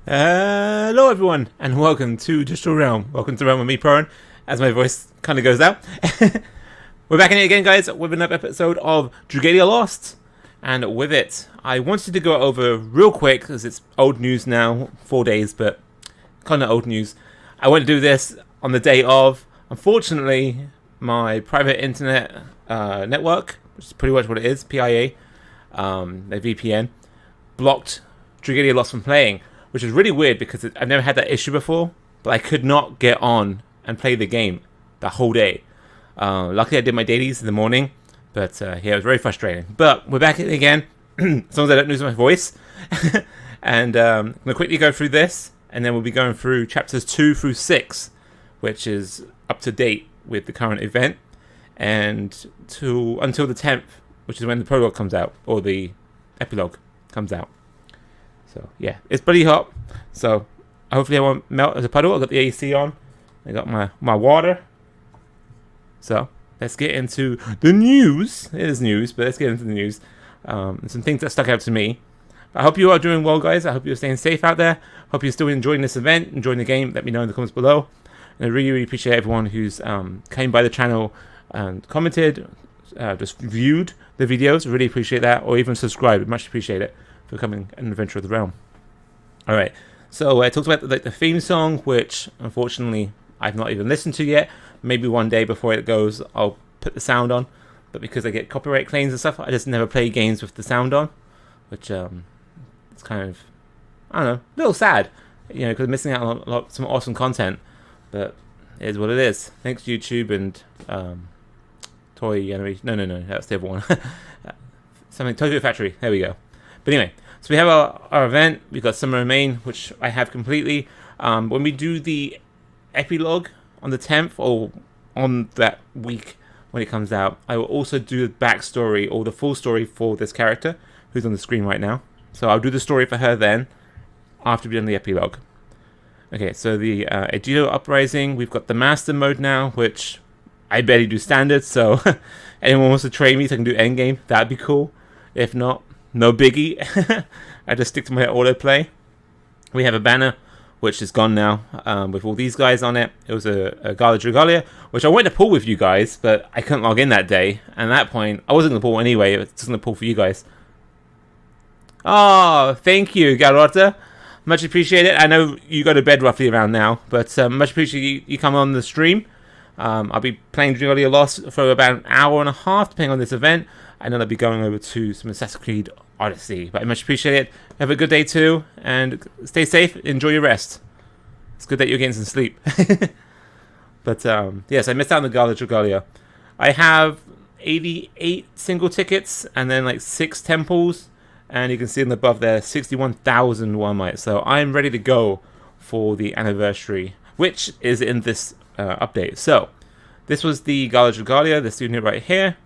Hello everyone, and welcome to Digital Realm. Welcome to Realm with me, Prowen, as my voice kind of goes out. We're back in it again, guys, with another episode of Dragalia Lost. And with it, I wanted to go over real quick, because it's old news now, 4 days, but kind of old news. I want to do this on the day of. Unfortunately, my private internet network, which is pretty much what it is, PIA, their VPN, blocked Dragalia Lost from playing. Which is really weird because I've never had that issue before, but I could not get on and play the game the whole day. Luckily I did my dailies in the morning, but yeah, it was very frustrating. But we're back again, as long as I don't lose my voice. And I'm going to quickly go through this, and then we'll be going through chapters 2 through 6, which is up to date with the current event, and until the 10th, which is when the prologue comes out, or the epilogue comes out. So yeah, it's pretty hot. So hopefully I won't melt as a puddle. I've got the AC on. I got my water. So let's get into the news. It is news, but let's get into the news. And some things that stuck out to me. I hope you are doing well, guys. I hope you're staying safe out there. Hope you're still enjoying this event, enjoying the game. Let me know in the comments below. And I really, really appreciate everyone who's came by the channel and commented, just viewed the videos. I really appreciate that. Or even subscribed. Much appreciate it. For becoming an adventurer of the realm. Alright, so I talked about the theme song, which unfortunately I've not even listened to yet. Maybe one day before it goes I'll put the sound on, but because I get copyright claims and stuff, I just never play games with the sound on, which it's kind of, I don't know, a little sad, you know, because I'm missing out on some awesome content, but it is what it is. Thanks YouTube and Toy Animation, no, that's the other one. Something, Tokyo Factory, there we go. But anyway, so we have our event. We've got Summer Main, which I have completely. When we do the epilogue on the 10th, or on that week when it comes out, I will also do the backstory, or the full story for this character, who's on the screen right now. So I'll do the story for her then, after we've done the epilogue. Okay, so the Ejido Uprising, we've got the Master Mode now, which I barely do standard, so anyone wants to train me so I can do endgame, that'd be cool. If not, no biggie. I just stick to my autoplay. We have a banner, which is gone now, with all these guys on it. It was a Gala Dragalia, which I wanted to pull with you guys, but I couldn't log in that day. And at that point, I wasn't going to pull anyway. I was just going to pull for you guys. Oh, thank you, Garota. Much appreciated. I know you go to bed roughly around now, but much appreciate you come on the stream. I'll be playing Dragalia Lost for about an hour and a half, depending on this event. And then I'll be going over to some Assassin's Creed Odyssey. But I much appreciate it. Have a good day too, and stay safe. Enjoy your rest. It's good that you're getting some sleep. But yes, I missed out on the Gala Dragalia. I have 88 single tickets, and then like 6 temples, and you can see them above there, 61,000 one might. So I'm ready to go for the anniversary, which is in this update. So this was the Gala Dragalia, this unit right here.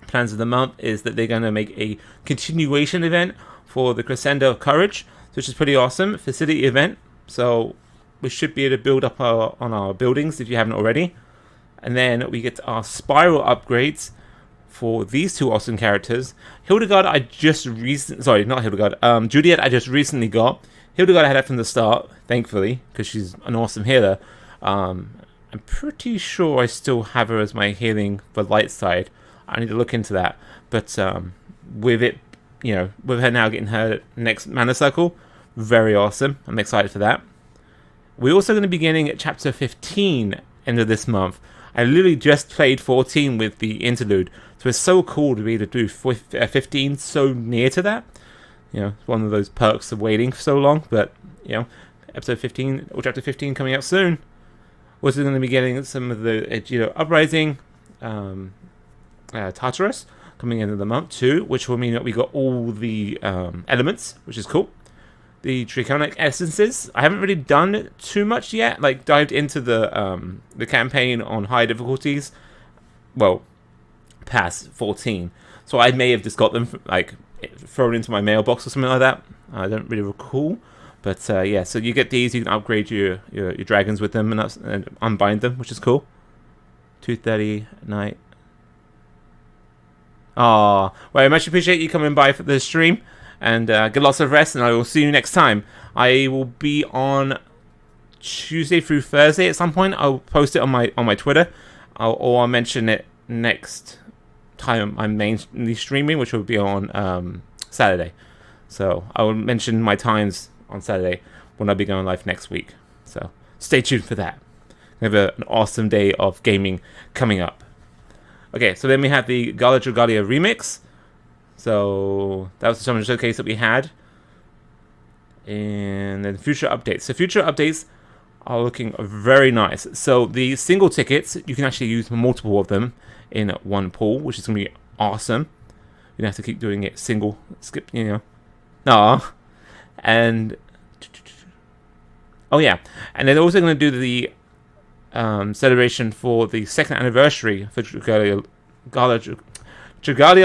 Plans of the month is that they're going to make a continuation event for the Crescendo of Courage, which is pretty awesome. Facility event, so we should be able to build up on our buildings if you haven't already. And then we get our spiral upgrades for these two awesome characters. Hildegard I just recently, sorry, not Hildegard, Juliet I just recently got. Hildegard I had that from the start, thankfully, because she's an awesome healer. I'm pretty sure I still have her as my healing for light side. I need to look into that, but with it, you know, with her now getting her next mana cycle, very awesome. I'm excited for that. We're also going to be beginning at chapter 15 end of this month. I literally just played 14 with the interlude, so it's so cool to be able to do 15 so near to that. You know, it's one of those perks of waiting for so long, but you know, episode 15 or chapter 15 coming out soon. We're also going to be getting some of the Ejido Uprising. Tartarus coming into the month too, which will mean that we got all the elements, which is cool. The Draconic Essences, I haven't really done too much yet, like dived into the campaign on high difficulties, well, past 14, so I may have just got them like thrown into my mailbox or something like that. I don't really recall, but yeah, so you get these, you can upgrade your dragons with them and unbind them, which is cool. 2:30 at night. Well, I much appreciate you coming by for the stream, and get lots of rest, and I will see you next time. I will be on Tuesday through Thursday at some point. I'll post it on my Twitter, or I'll mention it next time I'm mainly streaming, which will be on Saturday. So I will mention my times on Saturday when I'll be going live next week. So stay tuned for that. We have an awesome day of gaming coming up. Okay, so then we have the Dragalia remix. So that was the summer showcase that we had. And then future updates. So future updates are looking very nice. So the single tickets, you can actually use multiple of them in one pool, which is going to be awesome. You don't have to keep doing it single, skip, you know. Aw. And oh yeah, and they're also going to do the celebration for the 2nd anniversary for Dragalia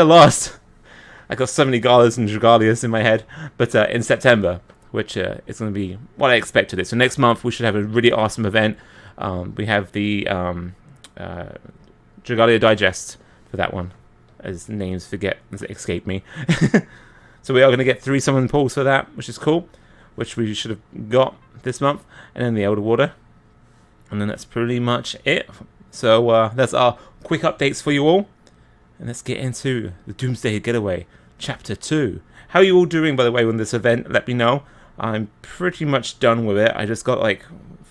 Lost. I got so many Galas and Dragalias in my head, but in September, which is going to be what I expected it. So next month we should have a really awesome event. We have the Dragalia Digest for that one, as names escape me. So we are going to get 3 summon pools for that, which is cool, which we should have got this month, and then the Elder Water. And then that's pretty much it. So that's our quick updates for you all. And let's get into the Doomsday Getaway, Chapter 2. How are you all doing, by the way, on this event? Let me know. I'm pretty much done with it. I just got like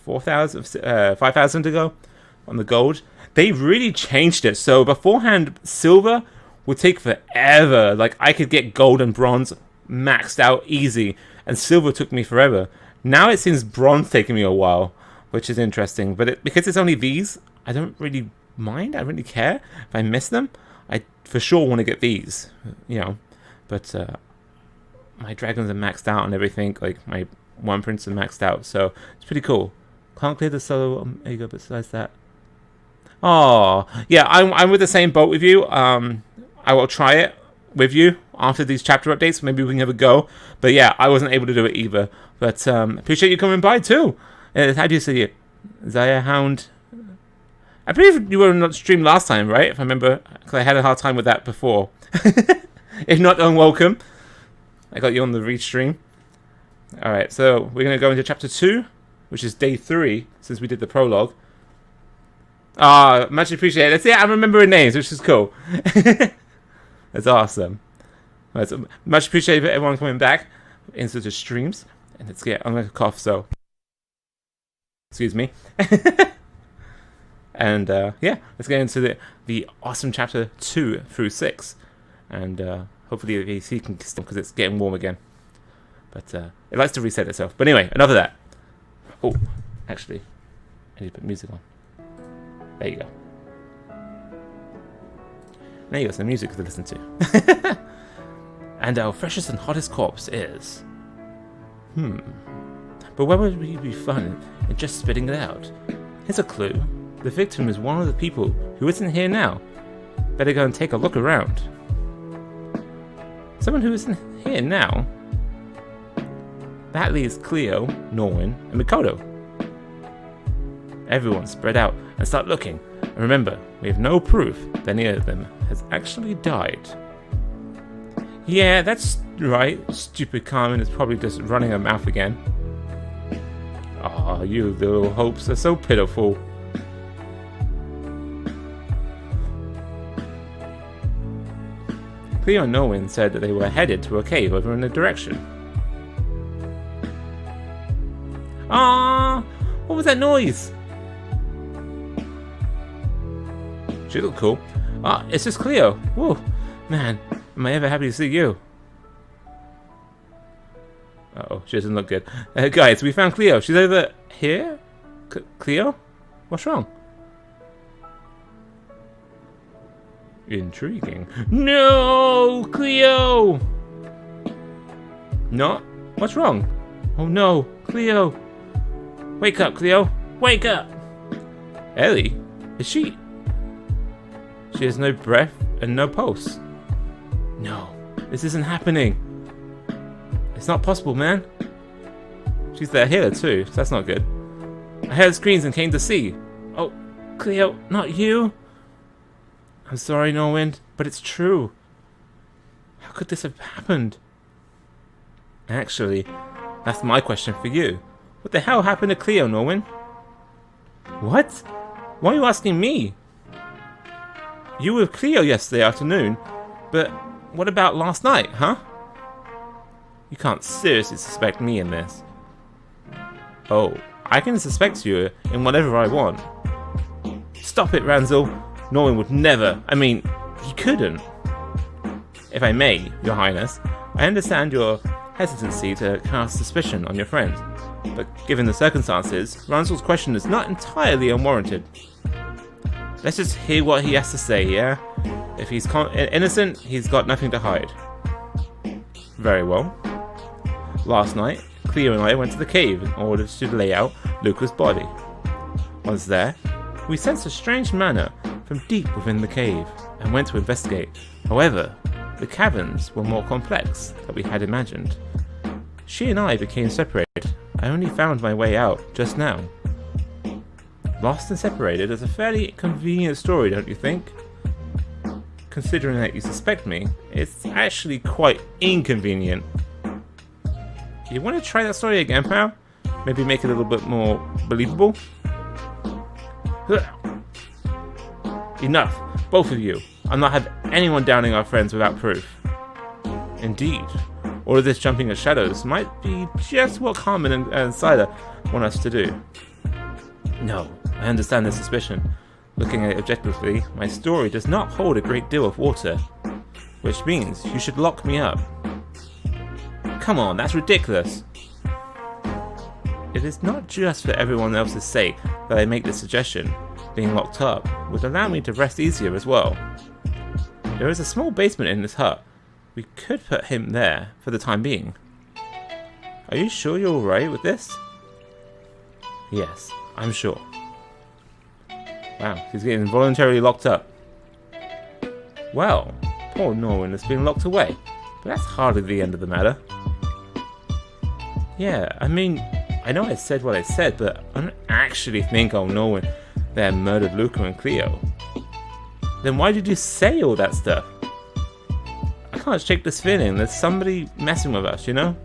5,000 to go on the gold. They really changed it. So beforehand, silver would take forever. Like, I could get gold and bronze maxed out easy, and silver took me forever. Now it seems bronze taking me a while, which is interesting. But because it's only these, I don't really mind. I don't really care if I miss them. I for sure want to get these, you know. But my dragons are maxed out and everything. Like, my one prince are maxed out, so it's pretty cool. Can't clear the solo Omega, but besides that, oh yeah, I'm with the same boat with you. I will try it with you after these chapter updates. Maybe we can have a go. But yeah, I wasn't able to do it either. But appreciate you coming by too. How do you say it? Zaya Hound. I believe you were on the stream last time, right? If I remember, because I had a hard time with that before. If not, welcome. I got you on the restream. Alright, so we're going to go into chapter 2, which is day 3, since we did the prologue. Ah, much appreciated. See, I'm remembering names, which is cool. That's awesome. Right, so much appreciated for everyone coming back into the streams. And let's get, I'm going to cough, so excuse me. And yeah, let's get into the awesome chapter 2 through 6. And hopefully the AC can still, because it's getting warm again. But it likes to reset itself. But anyway, enough of that. Oh, actually, I need to put music on. There you go. There you go, some music to listen to. And our freshest and hottest corpse is... But where would we be fun in just spitting it out? Here's a clue. The victim is one of the people who isn't here now. Better go and take a look around. Someone who isn't here now? That leaves Cleo, Norwin, and Mikoto. Everyone spread out and start looking. And remember, we have no proof that any of them has actually died. Yeah, that's right. Stupid Carmen is probably just running her mouth again. Aw, you little hopes are so pitiful. Cleo and Norwin said that they were headed to a cave over in the direction. Ah, what was that noise? She looked cool. Ah, it's just Cleo. Whoa, man, am I ever happy to see you? Uh-oh, she doesn't look good. Guys, we found Cleo. She's over here? Cleo? What's wrong? Intriguing. No, Cleo! No? What's wrong? Oh no, Cleo! Wake up, Cleo! Wake up! Ellie? Is she... She has no breath and no pulse. No, this isn't happening. It's not possible, man. She's their healer too, so that's not good. I heard screams and came to see. Oh, Cleo, not you? I'm sorry, Norwind, but it's true. How could this have happened? Actually, That's my question for you. What the hell happened to Cleo, Norwin? What? Why are you asking me? You were with Cleo yesterday afternoon, but what about last night, huh? You can't seriously suspect me in this. Oh, I can suspect you in whatever I want. Stop it, Ranzel. Norwin would never. I mean, he couldn't. If I may, Your Highness, I understand your hesitancy to cast suspicion on your friend, but given the circumstances, Ranzel's question is not entirely unwarranted. Let's just hear what he has to say, yeah? If he's innocent, he's got nothing to hide. Very well. Last night, Cleo and I went to the cave in order to lay out Luca's body. Once there, we sensed a strange manner from deep within the cave and went to investigate. However, the caverns were more complex than we had imagined. She and I became separated. I only found my way out just now. Lost and separated is a fairly convenient story, don't you think? Considering that you suspect me, it's actually quite inconvenient. You want to try that story again, pal? Maybe make it a little bit more believable? Enough, both of you. I'll not have anyone downing our friends without proof. Indeed, all of this jumping at shadows might be just what Carmen and Siler want us to do. No, I understand the suspicion. Looking at it objectively, my story does not hold a great deal of water, which means you should lock me up. Come on, that's ridiculous. It is not just for everyone else's sake that I make this suggestion. Being locked up would allow me to rest easier as well. There is a small basement in this hut. We could put him there for the time being. Are you sure you're alright with this? Yes, I'm sure. Wow, he's getting involuntarily locked up. Well, poor Norwin has been locked away, but that's hardly the end of the matter. Yeah, I mean, I know I said what I said, but I don't actually think old Norwin there murdered Luca and Cleo. Then why did you say all that stuff? I can't shake this feeling there's somebody messing with us, you know?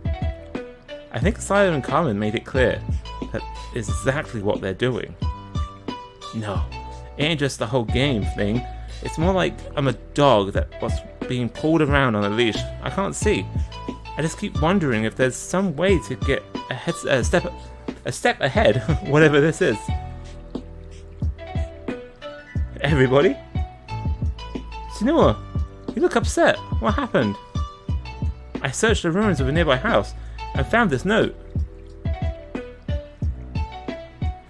I think Siler and Carmen made it clear that is exactly what they're doing. No, it ain't just the whole game thing. It's more like I'm a dog that was being pulled around on a leash. I can't see. I just keep wondering if there's some way to get a step ahead, whatever this is. Everybody? Senua, you look upset. What happened? I searched the ruins of a nearby house and found this note.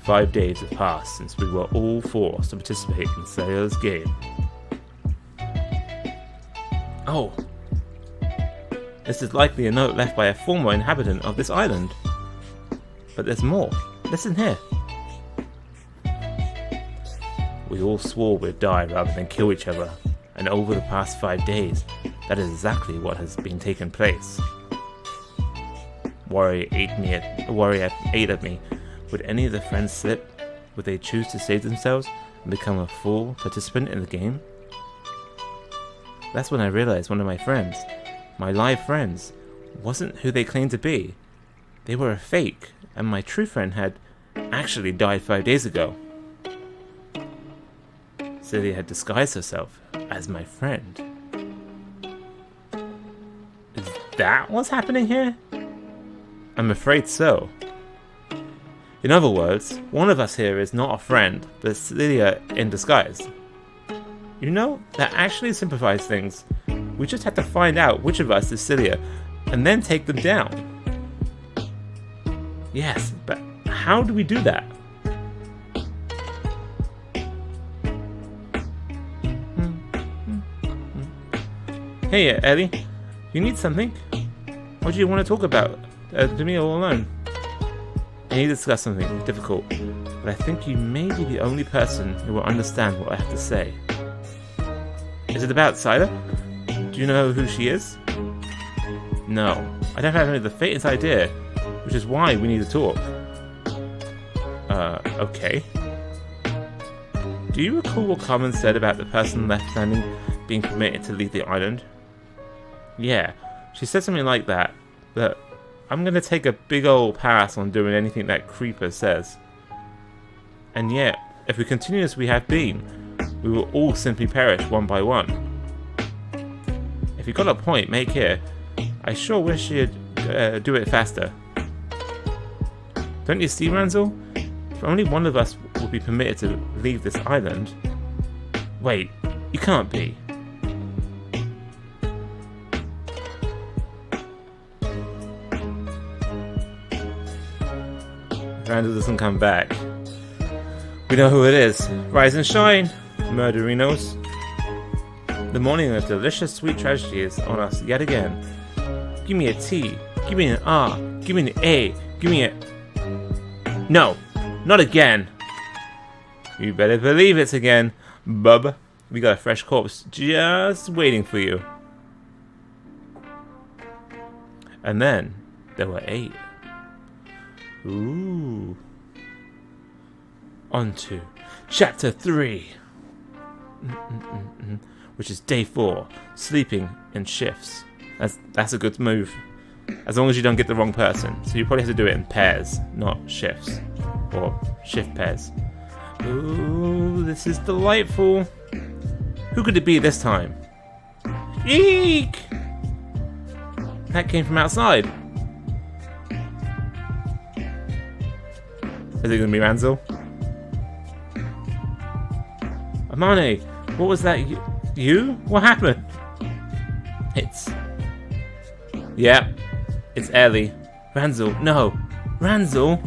5 days have passed since we were all forced to participate in Sayer's game. Oh. This is likely a note left by a former inhabitant of this island. But there's more. Listen here. We all swore we'd die rather than kill each other, and over the past 5 days, that is exactly what has been taking place. Warrior ate at me. Would any of the friends slip? Would they choose to save themselves and become a full participant in the game? That's when I realized one of my friends, my live friends, wasn't who they claimed to be. They were a fake, and my true friend had actually died 5 days ago. Celia had disguised herself as my friend. Is that what's happening here? I'm afraid so. In other words, one of us here is not a friend, but Celia in disguise. You know, that actually simplifies things. We just have to find out which of us is Celia, and then take them down. Yes, but how do we do that? Hey, Ellie, you need something? What do you want to talk about? To me all alone? I need to discuss something difficult, but I think you may be the only person who will understand what I have to say. Is it about Siler? Do you know who she is? No, I don't have any of the faintest idea, which is why we need to talk. Okay. Do you recall what Carmen said about the person left standing being permitted to leave the island? Yeah, she said something like that, but I'm gonna take a big old pass on doing anything that creeper says. And yet, if we continue as we have been, we will all simply perish one by one. If you got a point, make here. I sure wish you'd do it faster. Don't you see, Ranzel? If only one of us would be permitted to leave this island. Wait, you can't be. Ranzel doesn't come back. We know who it is. Rise and shine, murderinos. The morning of delicious sweet tragedy is on us yet again. Give me a T, give me an R, give me an A, give me a... No, not again. You better believe it's again, bub. We got a fresh corpse just waiting for you. And then there were 8. Ooh. On to chapter 3. Which is day 4, sleeping in shifts. That's a good move, as long as you don't get the wrong person. So you probably have to do it in pairs, not shifts, or shift pairs. Ooh, this is delightful. Who could it be this time? Eek! That came from outside. Is it gonna be Ranzel? Amane, what was that? You? What happened? Yeah, it's Ellie. Ranzel, no. Ranzel?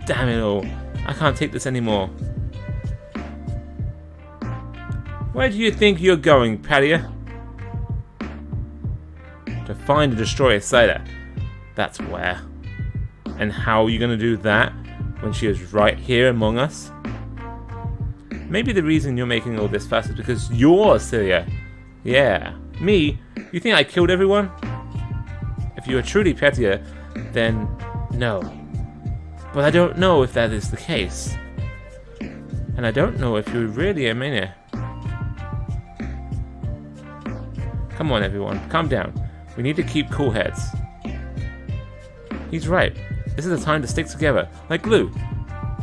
Damn it all. I can't take this anymore. Where do you think you're going, Padia? To find and destroy Asida. That's where. And how are you going to do that when she is right here among us? Maybe the reason you're making all this fuss is because you're Celia. Yeah. Me? You think I killed everyone? If you are truly Padia, then no. But I don't know if that is the case. And I don't know if you're really a mania. Come on everyone, calm down. We need to keep cool heads. He's right. This is the time to stick together, like glue.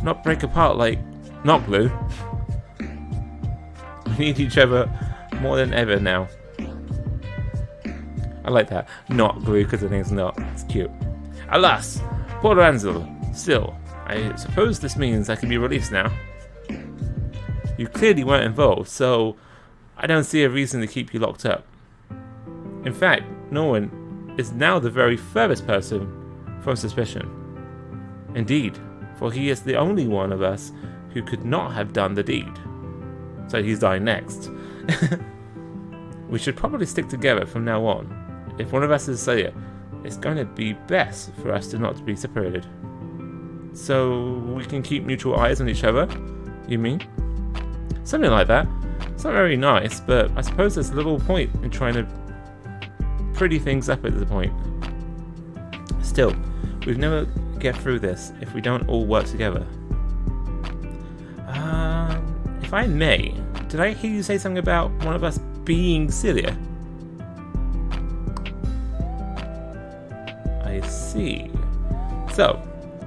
Not break apart like... not glue. We need each other more than ever now. I like that. Not glue, because the name's not. It's cute. Alas! Poor Ranzel. Still, I suppose this means I can be released now. You clearly weren't involved, so I don't see a reason to keep you locked up. In fact, Norman is now the very furthest person from suspicion. Indeed, for he is the only one of us who could not have done the deed. So he's dying next. We should probably stick together from now on. If one of us is Saya, it's going to be best for us to not be separated. So we can keep neutral eyes on each other, you mean? Something like that. It's not very nice, but I suppose there's little point in trying to pretty things up at this point. Still, we'd never get through this if we don't all work together. If I may, did I hear you say something about one of us being Celia? I see. So,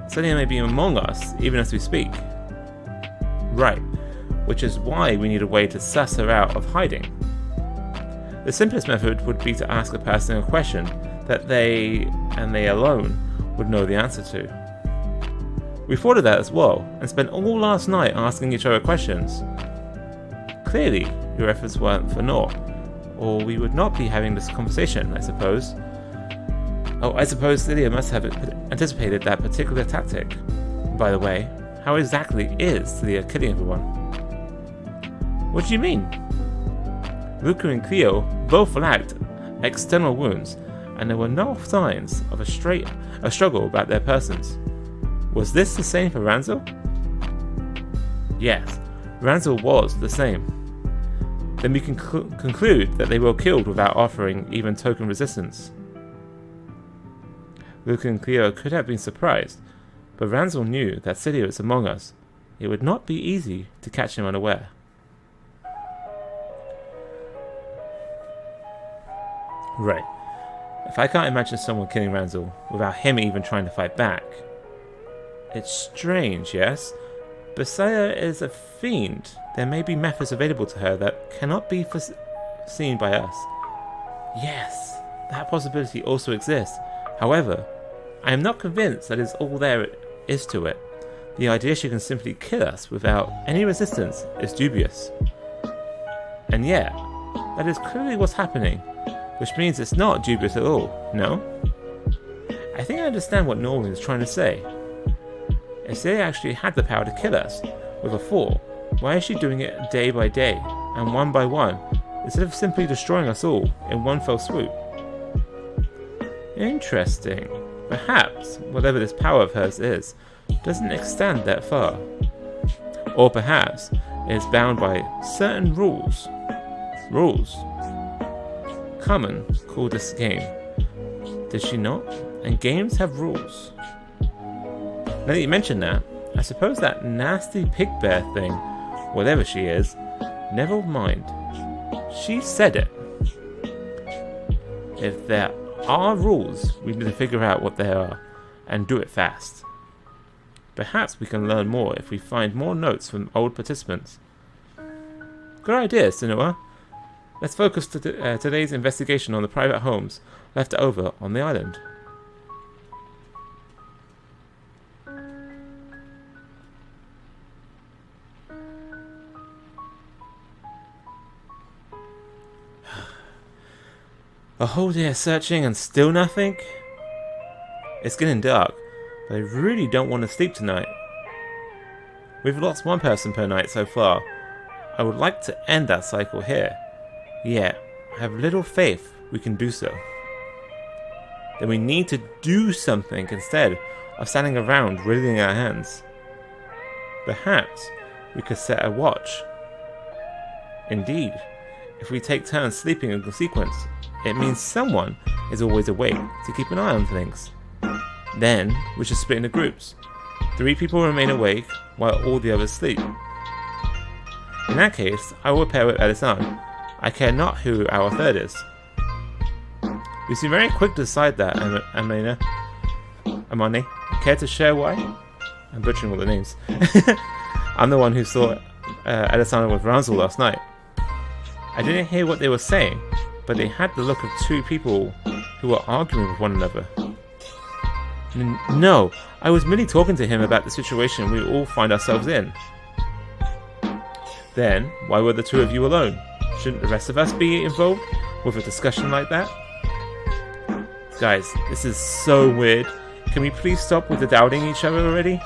Celia may be among us even as we speak. Right, which is why we need a way to suss her out of hiding. The simplest method would be to ask a person a question that they, and they alone, would know the answer to. We thought of that as well, and spent all last night asking each other questions. Clearly, your efforts weren't for naught, or we would not be having this conversation, I suppose. Oh, I suppose Lydia must have anticipated that particular tactic. By the way, how exactly is Lydia killing everyone? What do you mean? Luca and Cleo both lacked external wounds, and there were no signs of a struggle about their persons. Was this the same for Ranzel? Yes, Ranzel was the same. Then we can conclude that they were killed without offering even token resistance. Luca and Cleo could have been surprised, but Ranzel knew that Celia was among us. It would not be easy to catch him unaware. Right. If I can't imagine someone killing Ranzel without him even trying to fight back, it's strange, yes? Basaya is a fiend. There may be methods available to her that cannot be foreseen by us. Yes, that possibility also exists. However, I am not convinced that is all there is to it. The idea she can simply kill us without any resistance is dubious. And yet, that is clearly what's happening, which means it's not dubious at all, no? I think I understand what Norman is trying to say. If they actually had the power to kill us with a fall, why is she doing it day by day and one by one, instead of simply destroying us all in one fell swoop? Interesting. Perhaps whatever this power of hers is doesn't extend that far. Or perhaps it is bound by certain rules. Rules. Carmen called this game. Did she not? And games have rules. Now that you mention that, I suppose that nasty pig bear thing, whatever she is, never mind. She said it. If there are rules, we need to figure out what they are and do it fast. Perhaps we can learn more if we find more notes from old participants. Good idea, Sinua. Let's focus today's investigation on the private homes left over on the island. A whole day of searching and still nothing? It's getting dark, but I really don't want to sleep tonight. We've lost one person per night so far. I would like to end that cycle here. Yet, I have little faith we can do so. Then we need to do something instead of standing around wriggling our hands. Perhaps we could set a watch. Indeed, if we take turns sleeping in sequence, it means someone is always awake to keep an eye on things. Then, we should split into groups. 3 people remain awake while all the others sleep. In that case, I will pair with Elisan. I care not who our third is. We seem very quick to decide that, Amani. Care to share why? I'm butchering all the names. I'm the one who saw Elisana with Ranzel last night. I didn't hear what they were saying, but they had the look of 2 people who were arguing with one another. No, I was merely talking to him about the situation we all find ourselves in. Then, why were the 2 of you alone? Shouldn't the rest of us be involved with a discussion like that? Guys, this is so weird. Can we please stop with the doubting each other already?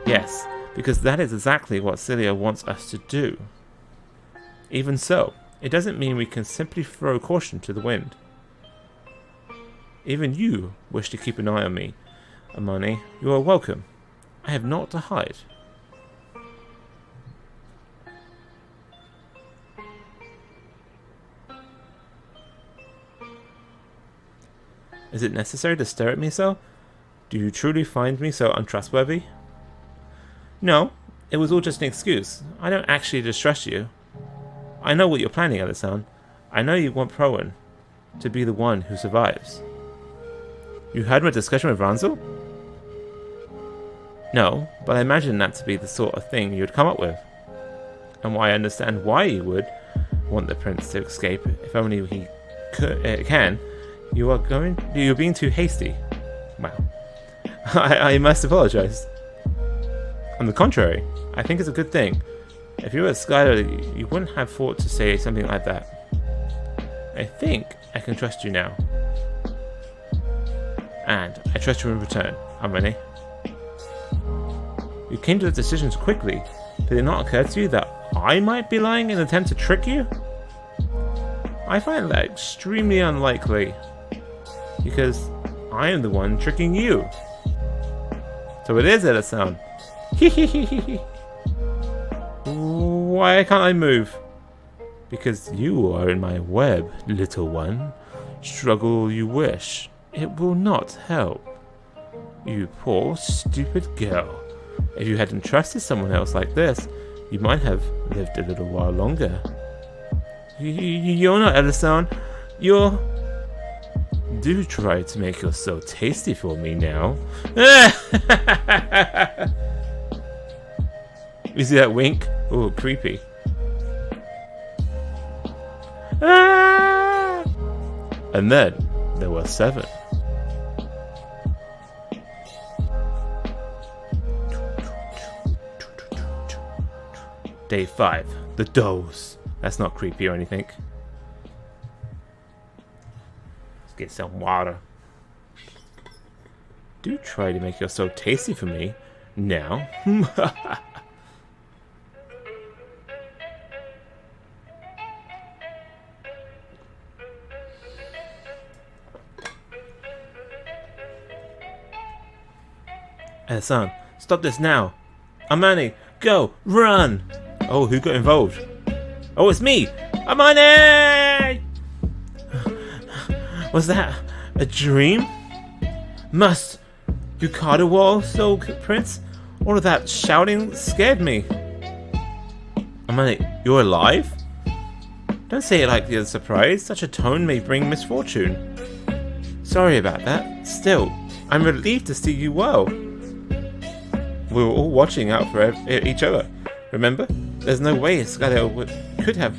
Yes, because that is exactly what Celia wants us to do. Even so, it doesn't mean we can simply throw caution to the wind. Even you wish to keep an eye on me, Amani. You are welcome. I have naught to hide. Is it necessary to stare at me so? Do you truly find me so untrustworthy? No, it was all just an excuse. I don't actually distrust you. I know what you're planning, Elisan. I know you want Prowen to be the one who survives. You heard my discussion with Ranzel? No, but I imagine that to be the sort of thing you'd come up with. And I understand why you would want the prince to escape, if only he can. You're being too hasty. Wow. I must apologize. On the contrary, I think it's a good thing. If you were a Skylar, you wouldn't have thought to say something like that. I think I can trust you now. And I trust you in return, Amani. You came to the decision so quickly. Did it not occur to you that I might be lying in an attempt to trick you? I find that extremely unlikely. Because I am the one tricking you. So it is Elisan. Why can't I move? Because you are in my web, little one. Struggle you wish. It will not help. You poor, stupid girl. If you hadn't trusted someone else like this, you might have lived a little while longer. You're not Edison. You're... Do try to make yourself tasty for me now. You see that wink? Oh, creepy. And then there were 7. Day 5. The dose. That's not creepy or anything. Let's get some water. Do try to make yourself tasty for me now. Son, stop this now. Amani, go, run. Oh, who got involved? Oh, it's me, Amani! Was that a dream? Must Yukata Wall, Soul Prince? All of that shouting scared me. Amani, you're alive? Don't say it like you're surprised. Such a tone may bring misfortune. Sorry about that. Still, I'm relieved to see you well. We were all watching out for each other. Remember? There's no way Skylar could have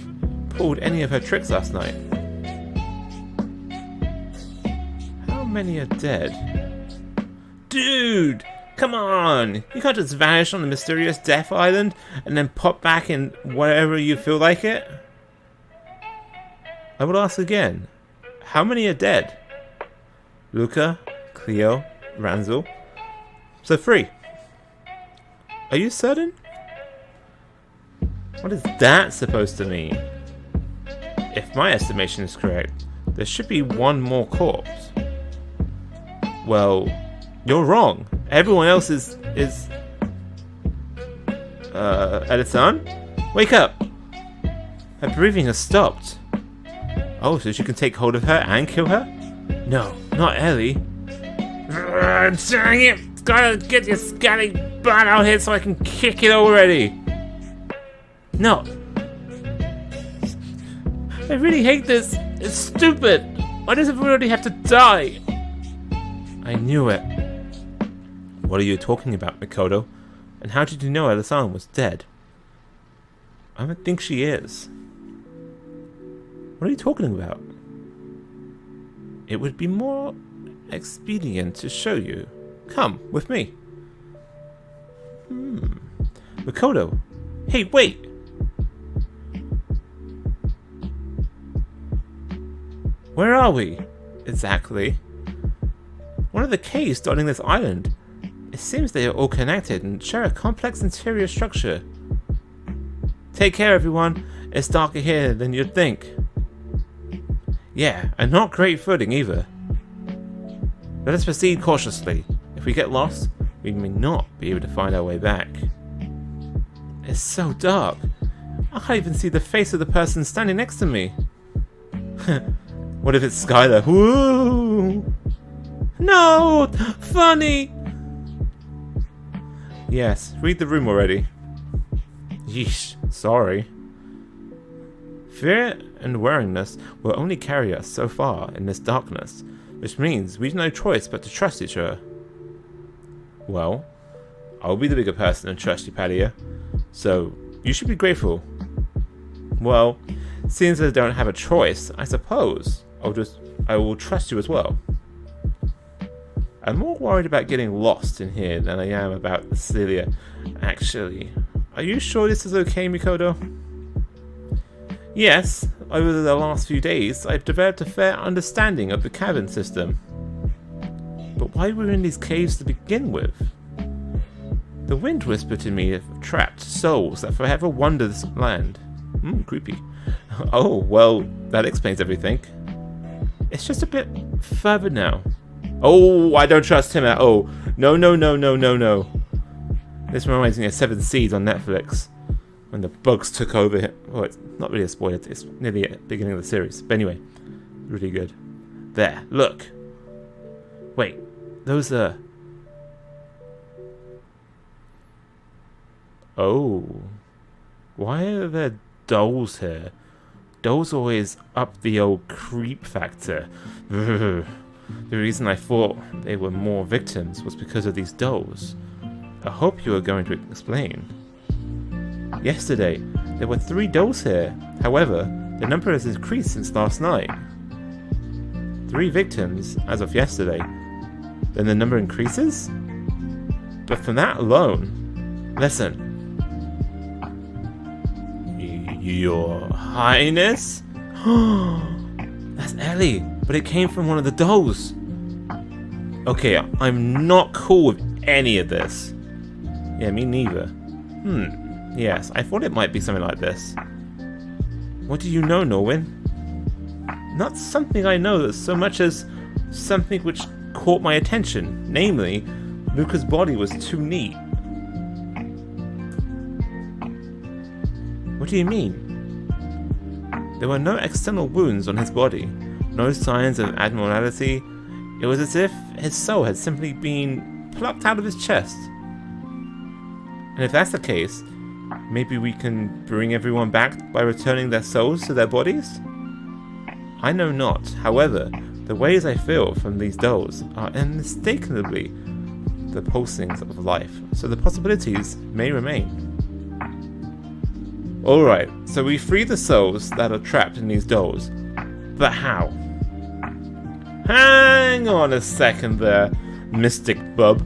pulled any of her tricks last night. How many are dead? Dude! Come on! You can't just vanish on the mysterious Death Island and then pop back in wherever you feel like it? I will ask again. How many are dead? Luca, Cleo, Ranzel. So 3. Are you certain? What is that supposed to mean? If my estimation is correct, there should be 1 more corpse. Well, you're wrong. Everyone else is Edison? Wake up! Her breathing has stopped. Oh, so she can take hold of her and kill her? No, not Ellie. Dang it! Gotta get your scally butt out here so I can kick it already! No. I really hate this. It's stupid. Why does everybody have to die? I knew it. What are you talking about, Mikoto? And how did you know Alisan was dead? I don't think she is. What are you talking about? It would be more expedient to show you. Come with me. Mikoto. Hey, wait! Where are we? Exactly. One of the caves dotting this island. It seems they are all connected and share a complex interior structure. Take care, everyone. It's darker here than you'd think. Yeah, and not great footing either. Let us proceed cautiously. If we get lost, we may not be able to find our way back. It's so dark. I can't even see the face of the person standing next to me. What if it's Skylar? Woo! No! Funny! Yes, read the room already. Yeesh, sorry. Fear and wariness will only carry us so far in this darkness, which means we've no choice but to trust each other. Well, I'll be the bigger person and trust you, Padilla, so you should be grateful. Well, since I don't have a choice, I suppose I will trust you as well. I'm more worried about getting lost in here than I am about Celia. Actually, are you sure this is okay, Mikoto? Yes, over the last few days, I've developed a fair understanding of the cavern system. But why were we in these caves to begin with? The wind whispered to me of trapped souls that forever wander this land. Creepy. Oh, well, that explains everything. It's just a bit further now. Oh, I don't trust him at all. No, no, no, no, no, no. This reminds me of 7 Seeds on Netflix. When the bugs took over him. Oh, it's not really a spoiler. It's near the beginning of the series. But anyway, really good. There, look. Wait, those are... Oh. Why are there dolls here? dolls always up the old creep factor. The reason I thought they were more victims was because of these dolls. I hope you are going to explain. Yesterday, there were 3 dolls here. However, the number has increased since last night. 3 victims as of yesterday. Then the number increases? But from that alone... Listen. Your Highness? That's Ellie, but it came from one of the dolls. Okay, I'm not cool with any of this. Yeah, me neither. Yes, I thought it might be something like this. What do you know, Norwin? Not something I know so much as something which caught my attention. Namely, Luca's body was too neat. What do you mean? There were no external wounds on his body, no signs of abnormality. It was as if his soul had simply been plucked out of his chest. And if that's the case, maybe we can bring everyone back by returning their souls to their bodies? I know not. However, the ways I feel from these dolls are unmistakably the pulsings of life, so the possibilities may remain. Alright, so we free the souls that are trapped in these dolls. But how? Hang on a second there, Mystic Bub.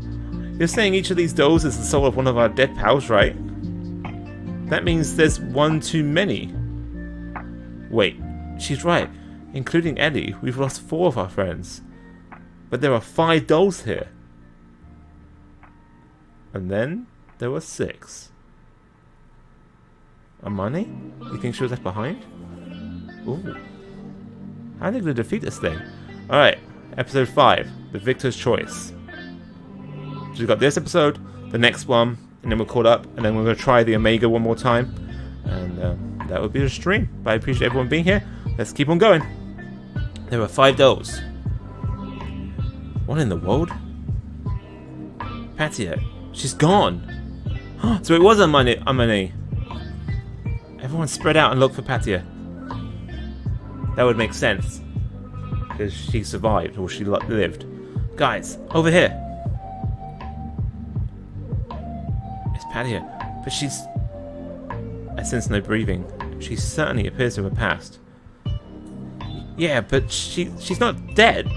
You're saying each of these dolls is the soul of one of our dead pals, right? That means there's one too many. Wait, she's right. Including Eddie, we've lost 4 of our friends. But there are 5 dolls here. And then there were 6. Amani? You think she was left behind? Ooh. How are they going to defeat this thing? Alright, episode 5, The Victor's Choice. So we've got this episode, the next one, and then we'll call up, and then we're going to try the Omega one more time. And that would be the stream. But I appreciate everyone being here. Let's keep on going. There were 5 dolls. What in the world? Patia. She's gone. So it was Amani. Everyone spread out and look for Patia. That would make sense. Because she survived, or she lived. Guys, over here. It's Patia. But she's... I sense no breathing. She certainly appears to have passed. Yeah, but she's not dead.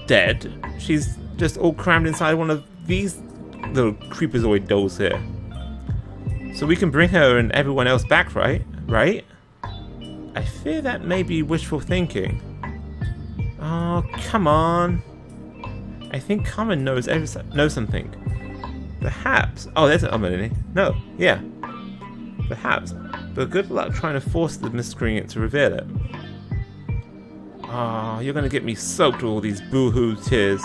She's just all crammed inside one of these little creepazoid dolls here. So we can bring her and everyone else back, right? Right? I fear that may be wishful thinking. Oh, come on. I think Carmen knows something. Perhaps. Oh, there's an Amani. No, yeah. Perhaps. But good luck trying to force the miscreant to reveal it. Ah, you're gonna get me soaked with all these boo-hoo tears.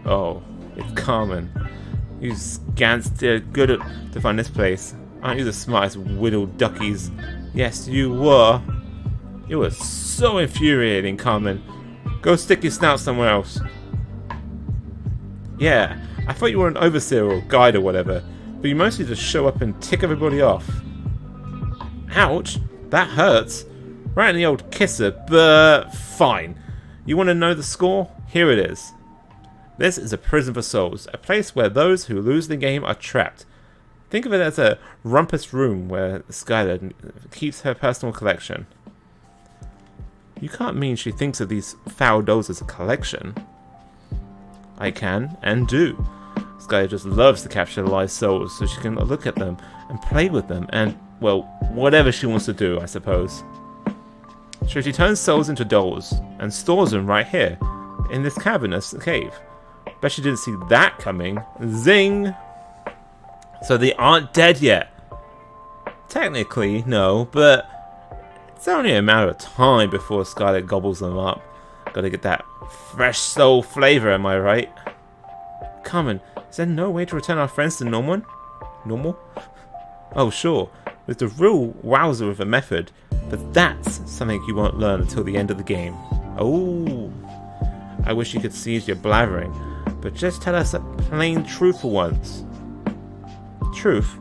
Oh, it's Carmen. You scants did good to find this place. Aren't you the smartest whittled duckies? Yes, you were. You were so infuriating, Carmen. Go stick your snout somewhere else. Yeah, I thought you were an overseer or guide or whatever, but you mostly just show up and tick everybody off. Ouch, that hurts. Right in the old kisser, but fine. You want to know the score? Here it is. This is a prison for souls, a place where those who lose the game are trapped. Think of it as a rumpus room where Skylar keeps her personal collection. You can't mean she thinks of these foul dolls as a collection. I can, and do. Skylar just loves to capture live souls so she can look at them and play with them and, well, whatever she wants to do, I suppose. So she turns souls into dolls and stores them right here, in this cavernous cave. Bet she didn't see that coming. Zing! So they aren't dead yet. Technically, no, but it's only a matter of time before Scarlet gobbles them up. Gotta get that fresh soul flavor, am I right? Carmen, is there no way to return our friends to normal? Normal? Oh, sure. There's the real wowzer of a method, but that's something you won't learn until the end of the game. Oh, I wish you could seize your blathering, but just tell us a plain truth for once. Truth?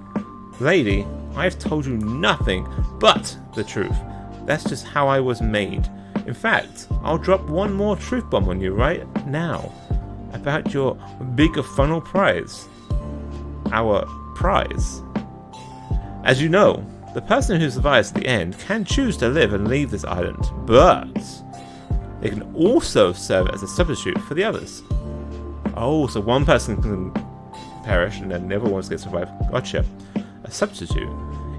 Lady, I've told you nothing but the truth. That's just how I was made. In fact, I'll drop one more truth bomb on you right now about your bigger funnel prize. Our prize. As you know, the person who survives at the end can choose to live and leave this island, but they can also serve as a substitute for the others. Oh, so one person can perish and then the other ones get survived. Gotcha. A substitute.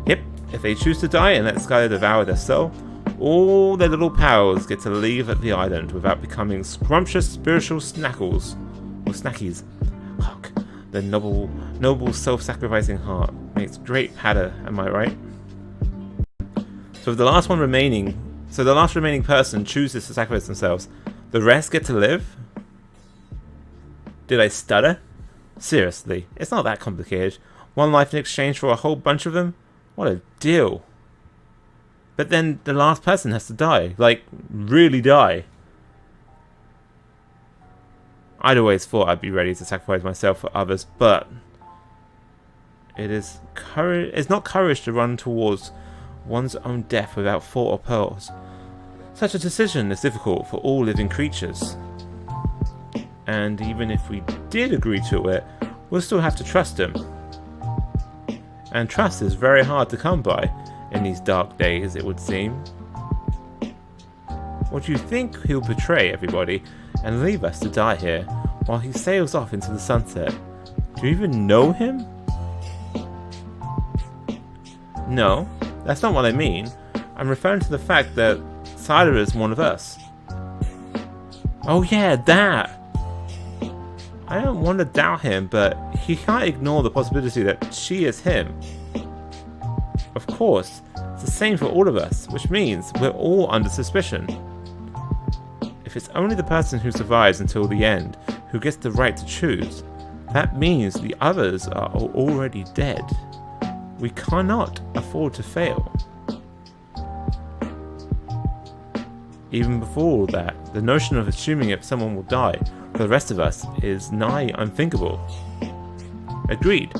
Yep, if they choose to die and let Skylar devour their soul, all their little pals get to leave at the island without becoming scrumptious spiritual snackles. Or snackies. Fuck. The noble self-sacrificing heart makes great patter, am I right? So if the last remaining person chooses to sacrifice themselves, the rest get to live? Did I stutter? Seriously, it's not that complicated. One life in exchange for a whole bunch of them? What a deal. But then the last person has to die. Like, really die. I'd always thought I'd be ready to sacrifice myself for others, but it's not courage to run towards one's own death without thought or pause. Such a decision is difficult for all living creatures. And even if we did agree to it, we'll still have to trust him. And trust is very hard to come by in these dark days, it would seem. Or do you think he'll betray everybody and leave us to die here while he sails off into the sunset? Do you even know him? No, that's not what I mean. I'm referring to the fact that Siler is one of us. Oh yeah, that! I don't want to doubt him, but he can't ignore the possibility that she is him. Of course, it's the same for all of us, which means we're all under suspicion. If it's only the person who survives until the end who gets the right to choose, that means the others are already dead. We cannot afford to fail. Even before all that, the notion of assuming if someone will die for the rest of us is nigh unthinkable. Agreed.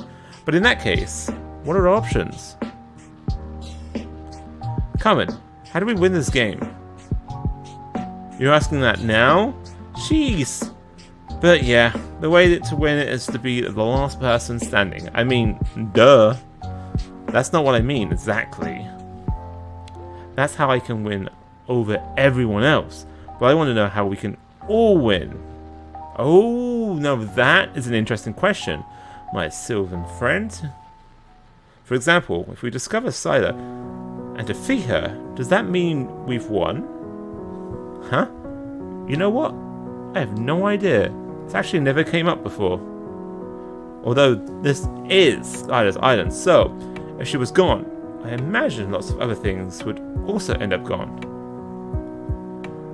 But in that case, what are our options? Carmen, how do we win this game? You're asking that now? Jeez! But yeah, the way to win it is to be the last person standing. I mean, duh. That's not what I mean exactly. That's how I can win over everyone else. But I want to know how we can all win. Oh, now that is an interesting question, my sylvan friend. For example, if we discover Siler and defeat her, does that mean we've won? Huh? You know what? I have no idea. It's actually never came up before. Although this is Siler's island, so if she was gone, I imagine lots of other things would also end up gone.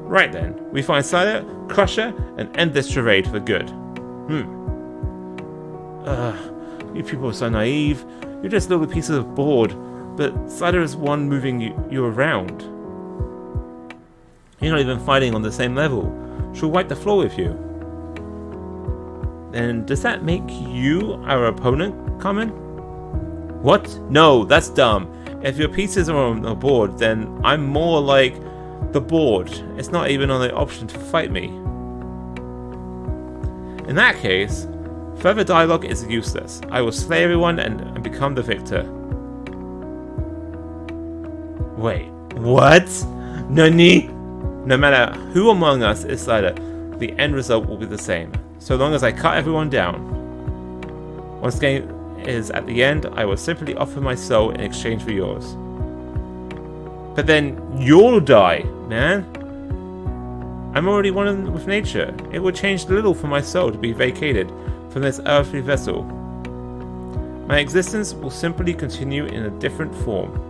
Right then, we find Siler, crush her, and end this charade for good. You people are so naive. You're just little pieces of board, but Siler is one moving you around. You're not even fighting on the same level. She'll wipe the floor with you. Then does that make you our opponent, Carmen? What? No, that's dumb. If your pieces are on the board, then I'm more like the board. It's not even on the option to fight me. In that case, further dialogue is useless. I will slay everyone and become the victor. Wait, what? Nani? No matter who among us is Siler, the end result will be the same, so long as I cut everyone down. Once the game is at the end, I will simply offer my soul in exchange for yours. But then you'll die, man. I'm already one with nature. It would change little for my soul to be vacated from this earthly vessel. My existence will simply continue in a different form.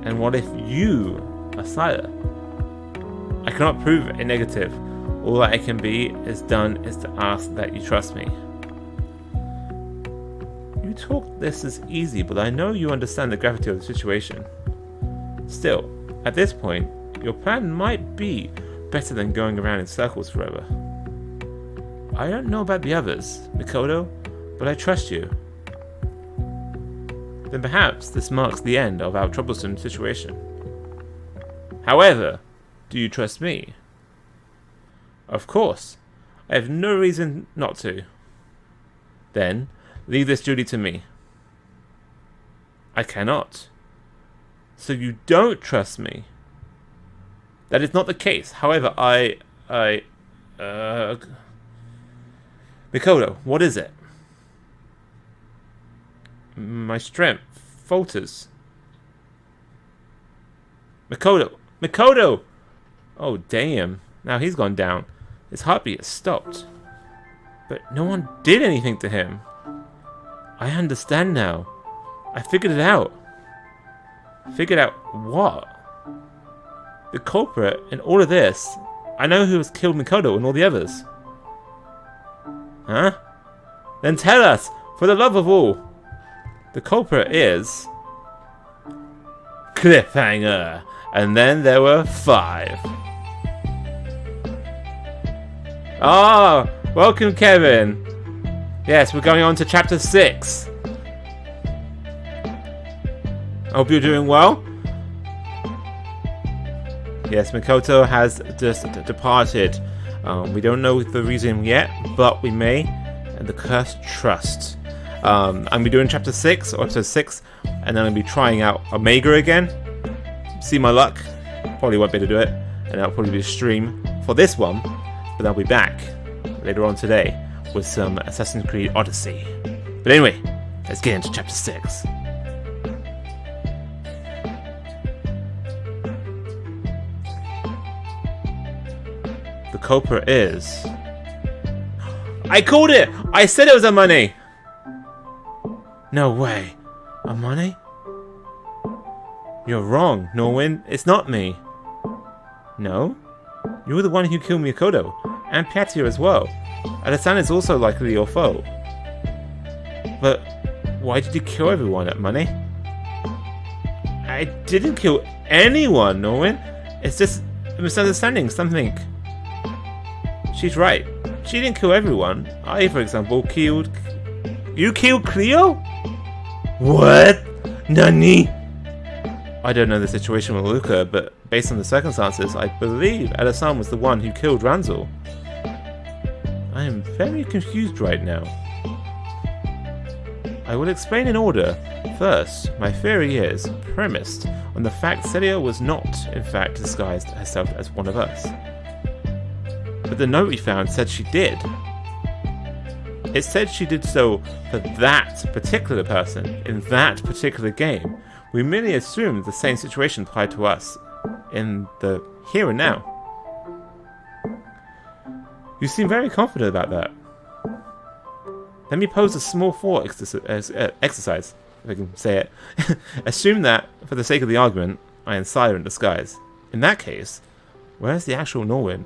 And what if you are Siler? I cannot prove a negative. All that I can be is to ask that you trust me. You talk this as easy, but I know you understand the gravity of the situation. Still, at this point, your plan might be better than going around in circles forever. I don't know about the others, Mikoto, but I trust you. then perhaps this marks the end of our troublesome situation. However, do you trust me? Of course. I have no reason not to. Then, leave this duty to me. I cannot. So you don't trust me? That is not the case. However, Mikoto, what is it? My strength falters. Mikoto! Oh, damn. Now he's gone down. His heartbeat has stopped. But no one did anything to him. I understand now. I figured it out. Figured out what? The culprit in all of this. I know who has killed Mikoto and all the others. Huh? Then tell us, for the love of all. The culprit is... Cliffhanger. And then there were 5. Ah, welcome Kevin. Yes, we're going on to chapter 6. I hope you're doing well. Yes, Mikoto has just departed. We don't know the reason yet, but we may. And the cursed trust. I'm be doing chapter 6 or episode 6, and then I'll be trying out Omega again. See my luck. Probably won't be able to do it, and that'll probably be a stream for this one. But I'll be back later on today with some Assassin's Creed Odyssey. But anyway, let's get into chapter 6. The culprit is... I called it! I said it was a money! No way. A money? You're wrong, Norwin. It's not me. No? You were the one who killed Mikoto, and Pyatia as well. Alasan is also likely your foe. But why did you kill everyone at Money? I didn't kill anyone, Norwin. It's just a misunderstanding, something. She's right. She didn't kill everyone. I, for example, killed... You killed Cleo? What? Nani? I don't know the situation with Luca, but based on the circumstances, I believe Alasan was the one who killed Ranzel. I am very confused right now. I will explain in order. First, my theory is premised on the fact Celia was not, in fact, disguised herself as one of us. But the note we found said she did. It said she did so for that particular person, in that particular game. We merely assumed the same situation applied to us in the here and now. You seem very confident about that. Let me pose a small thought exercise, if I can say it. Assume that, for the sake of the argument, I am Sire in disguise. In that case, where's the actual Norwin?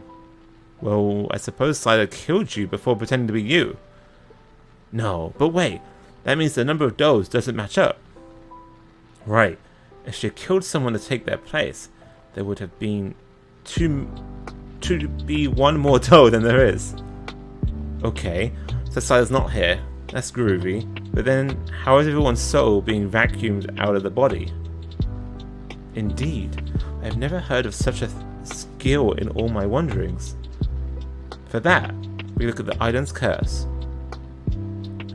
Well, I suppose Sire killed you before pretending to be you. No, but wait. That means the number of dolls doesn't match up. Right. If she killed someone to take their place, there would have been to be one more doll than there is. Okay, so Sire's not here. That's groovy. But then, how is everyone's soul being vacuumed out of the body? Indeed, I have never heard of such a skill in all my wanderings. For that, we look at the island's curse.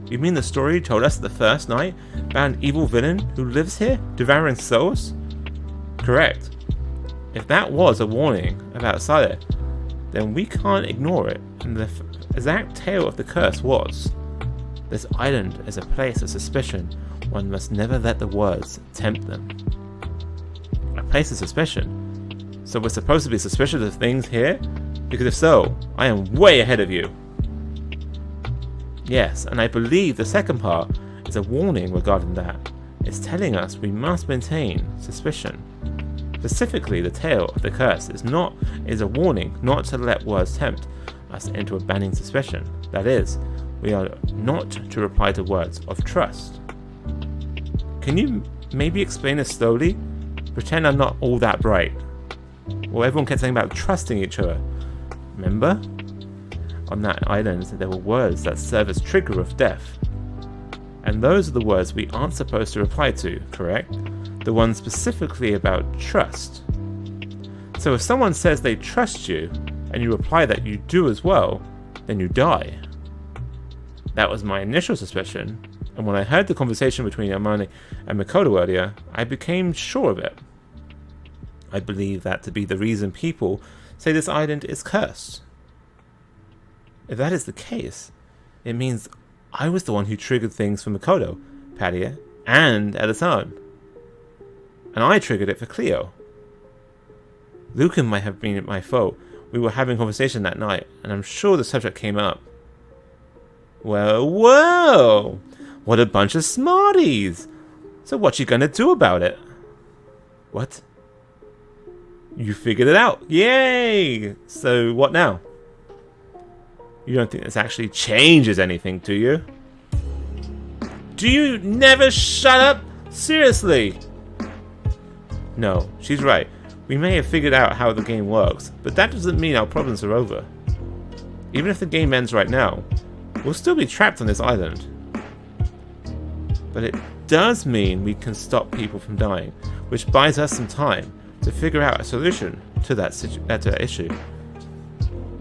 You mean the story you told us the first night about an evil villain who lives here, devouring souls? Correct. If that was a warning about Sire, then we can't ignore it, and the exact tale of the curse was: this island is a place of suspicion. One must never let the words tempt them. A place of suspicion? So we're supposed to be suspicious of things here? Because if so, I am way ahead of you. Yes, and I believe the second part is a warning regarding that. It's telling us we must maintain suspicion. Specifically, the tale of the curse is a warning not to let words tempt us into abandoning suspicion. That is, we are not to reply to words of trust. Can you maybe explain this slowly? Pretend I'm not all that bright. Well, everyone kept saying about trusting each other. Remember? On that island, there were words that serve as trigger of death. And those are the words we aren't supposed to reply to, correct? The ones specifically about trust. So if someone says they trust you, and you reply that you do as well, then you die. That was my initial suspicion, and when I heard the conversation between Amane and Makoto earlier, I became sure of it. I believe that to be the reason people say this island is cursed. If that is the case, it means I was the one who triggered things for Makoto, Padilla, and Eda-san. And I triggered it for Cleo. Lucan might have been my foe. We were having a conversation that night, and I'm sure the subject came up. Well, whoa! What a bunch of smarties! So what you gonna do about it? What? You figured it out! Yay! So what now? You don't think this actually changes anything, do you? Do you never shut up? Seriously! No, she's right. We may have figured out how the game works, but that doesn't mean our problems are over. Even if the game ends right now, we'll still be trapped on this island. But it does mean we can stop people from dying, which buys us some time to figure out a solution to that issue.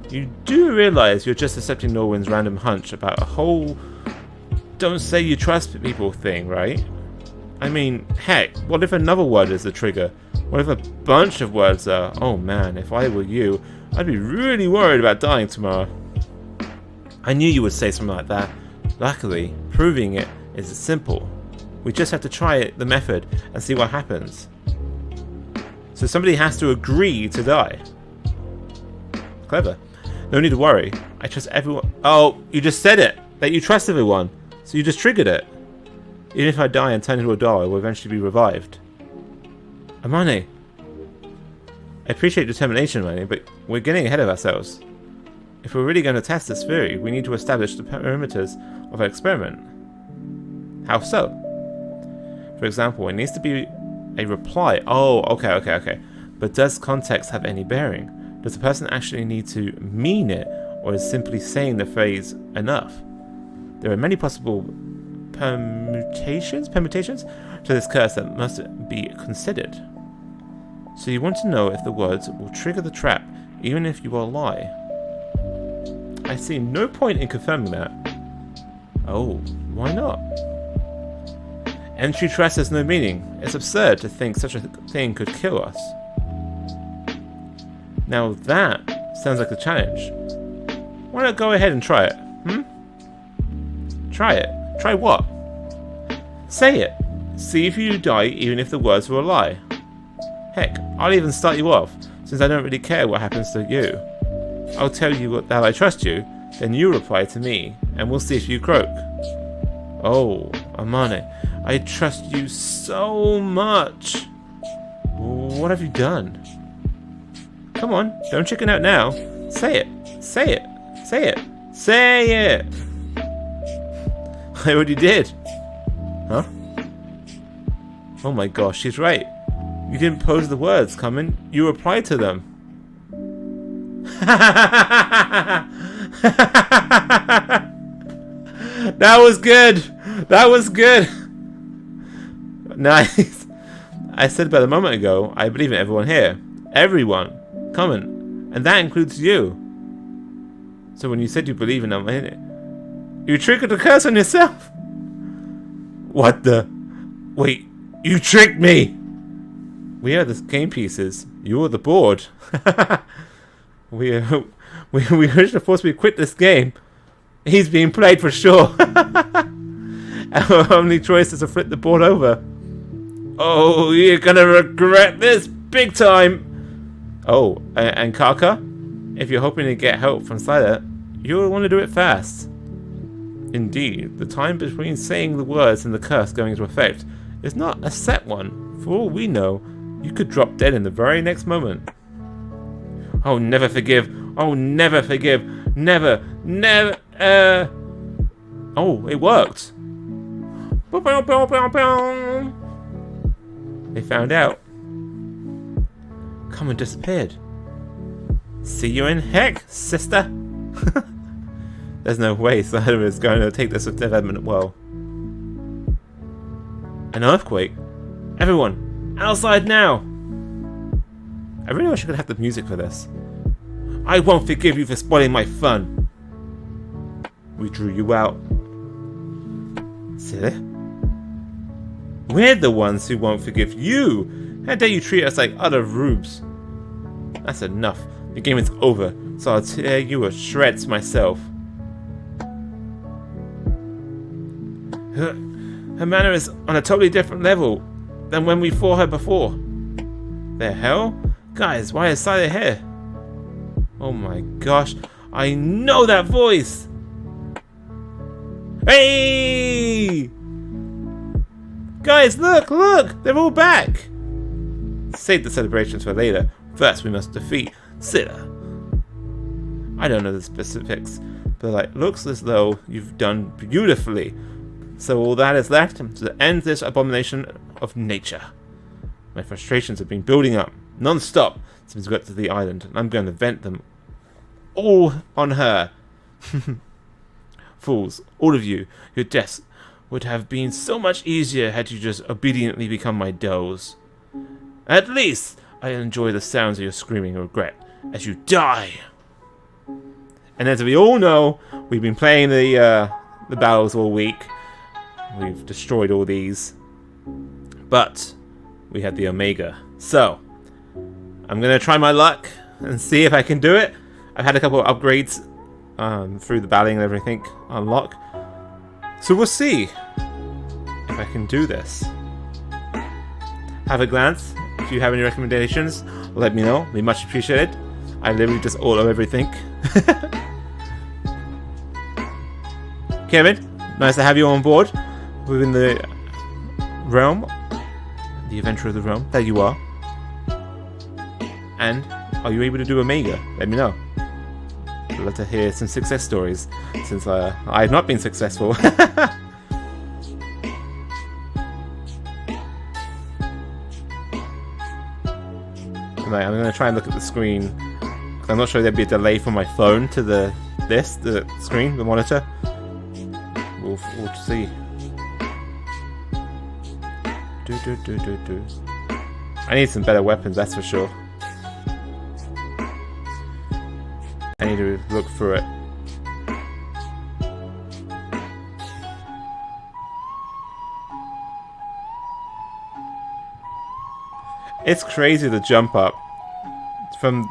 You do realize you're just accepting Norwin's random hunch about a whole don't say you trust people thing, right? I mean, heck, what if another word is the trigger? What if a bunch of words are? Oh man, if I were you, I'd be really worried about dying tomorrow. I knew you would say something like that. Luckily, proving it is simple. We just have to try the method and see what happens. So somebody has to agree to die. Clever. No need to worry. I trust everyone. Oh, you just said it! That you trust everyone. So you just triggered it. Even if I die and turn into a doll, I will eventually be revived. Amane. I appreciate determination, Amane, but we're getting ahead of ourselves. If we're really going to test this theory, we need to establish the parameters of our experiment. How so? For example, it needs to be a reply. Oh, okay. But does context have any bearing? Does the person actually need to mean it, or is simply saying the phrase enough? There are many possible permutations to this curse that must be considered. So you want to know if the words will trigger the trap, even if you all lie. I see no point in confirming that. Oh, why not? Entry trust has no meaning. It's absurd to think such a thing could kill us. Now that sounds like a challenge. Why not go ahead and try it? Try it. Try what? Say it. See if you die even if the words were a lie. Heck, I'll even start you off, since I don't really care what happens to you. I'll tell you that I trust you, then you reply to me, and we'll see if you croak. Oh, Amane, I trust you so much. What have you done? Come on, don't chicken out now. Say it. Say it. Say it. Say it. I already did. Huh? Oh my gosh, she's right. You didn't pose the words, Kamen. You replied to them. That was good. That was good. Nice. I said about a moment ago, I believe in everyone here. Everyone. Kamen. And that includes you. So when you said you believe in them, you triggered the curse on yourself. What the? Wait, you tricked me. We are the game pieces. You are the board. we originally forced me to quit this game. He's being played for sure. Our only choice is to flip the board over. Oh, you're gonna regret this big time. Oh, and Kaka, if you're hoping to get help from Slider, you'll want to do it fast. Indeed, the time between saying the words and the curse going into effect is not a set one. For all we know, you could drop dead in the very next moment. Oh, never forgive. Oh, never forgive. Never. Oh, it worked. They found out. Come and disappeared. See you in heck, sister. There's no way Slider is going to take this development well. An earthquake? Everyone, outside now! I really wish I could have the music for this. I won't forgive you for spoiling my fun. We drew you out. Silly. We're the ones who won't forgive you. How dare you treat us like other rubes? That's enough. The game is over, so I'll tear you to shreds myself. Her manner is on a totally different level than when we fought her before. The hell? Guys, why is Sally here? Oh my gosh, I know that voice! Hey! Guys, look! They're all back! Save the celebrations for later. First, we must defeat Silla. I don't know the specifics, but it looks as though you've done beautifully. So all that is left to end this abomination of nature. My frustrations have been building up, non-stop, since we got to the island, and I'm going to vent them all on her. Fools, all of you, your deaths would have been so much easier had you just obediently become my dolls. At least, I enjoy the sounds of your screaming regret as you die. And as we all know, we've been playing the battles all week. We've destroyed all these. But we had the Omega. So, I'm going to try my luck and see if I can do it. I've had a couple of upgrades through the battling and everything unlock. So we'll see if I can do this. Have a glance. If you have any recommendations, let me know. Be much appreciated. I literally just auto everything. Kevin, nice to have you on board within the realm, the adventure of the realm that you are. And are you able to do Omega? Let me know. I'd love to hear some success stories, since I have not been successful. Right, I'm going to try and look at the screen, because I'm not sure there'd be a delay from my phone to the screen, the monitor. We'll see. I need some better weapons, that's for sure. I need to look through it. It's crazy the jump up from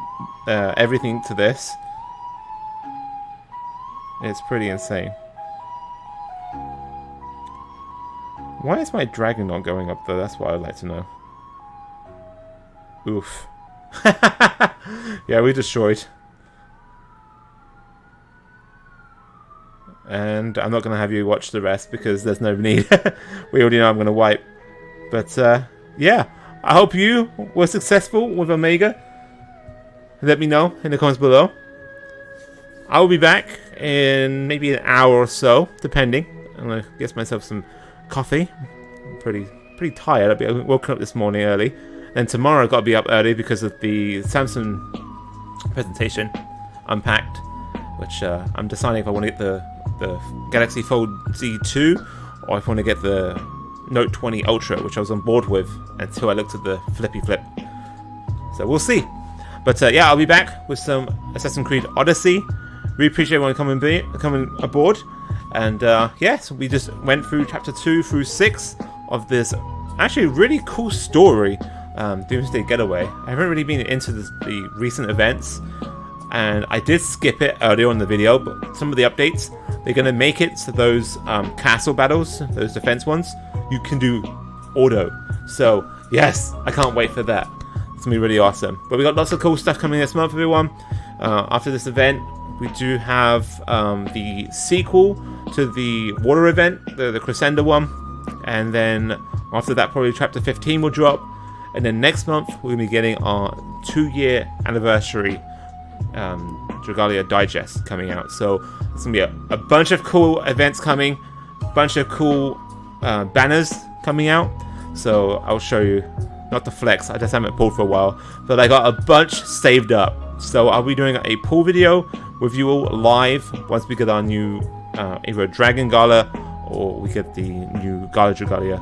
everything to this. It's pretty insane. Why is my dragon not going up though? That's what I'd like to know. Oof. Yeah, we destroyed. And I'm not going to have you watch the rest because there's no need. We already know I'm going to wipe. But yeah, I hope you were successful with Omega. Let me know in the comments below. I will be back in maybe an hour or so, depending. I'm going to get myself some coffee. I'm pretty tired. I woke up this morning early. And tomorrow I've got to be up early because of the Samsung presentation, Unpacked. Which I'm deciding if I want to get the Galaxy Fold Z2 or if I want to get the Note 20 Ultra, which I was on board with until I looked at the Flippy Flip. So we'll see. But yeah, I'll be back with some Assassin's Creed Odyssey. Really appreciate everyone coming aboard. And yes, we just went through chapter 2 through 6 of this actually really cool story, Doomsday Getaway. I haven't really been into the recent events. And I did skip it earlier on the video, but some of the updates, they're going to make it so those castle battles, those defense ones, you can do auto. So, yes, I can't wait for that. It's going to be really awesome. But we got lots of cool stuff coming this month, everyone. After this event, we do have the sequel to the water event, the Crescendo one. And then after that, probably chapter 15 will drop. And then next month, we're going to be getting our 2-year anniversary Dragalia Digest coming out. So it's going to be a bunch of cool events coming, a bunch of cool banners coming out. So I'll show you, not the flex, I just haven't pulled for a while, but I got a bunch saved up. So I'll be doing a pull video with you all live once we get our new either Dragon Gala or we get the new Gala Dragalia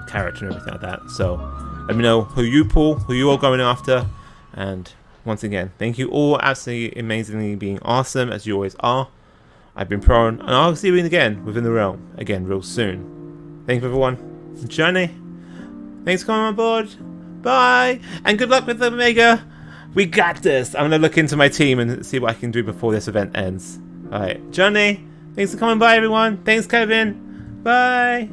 character and everything like that. So let me know who you pull, who you are going after, and once again, thank you all absolutely amazingly being awesome as you always are. I've been Prowen, and I'll see you again within the realm again real soon. Thank you everyone. Journey. Thanks for coming on board. Bye, and good luck with the Omega. We got this. I'm gonna look into my team and see what I can do before this event ends. Alright, Johnny, thanks for coming by everyone. Thanks Kevin. Bye.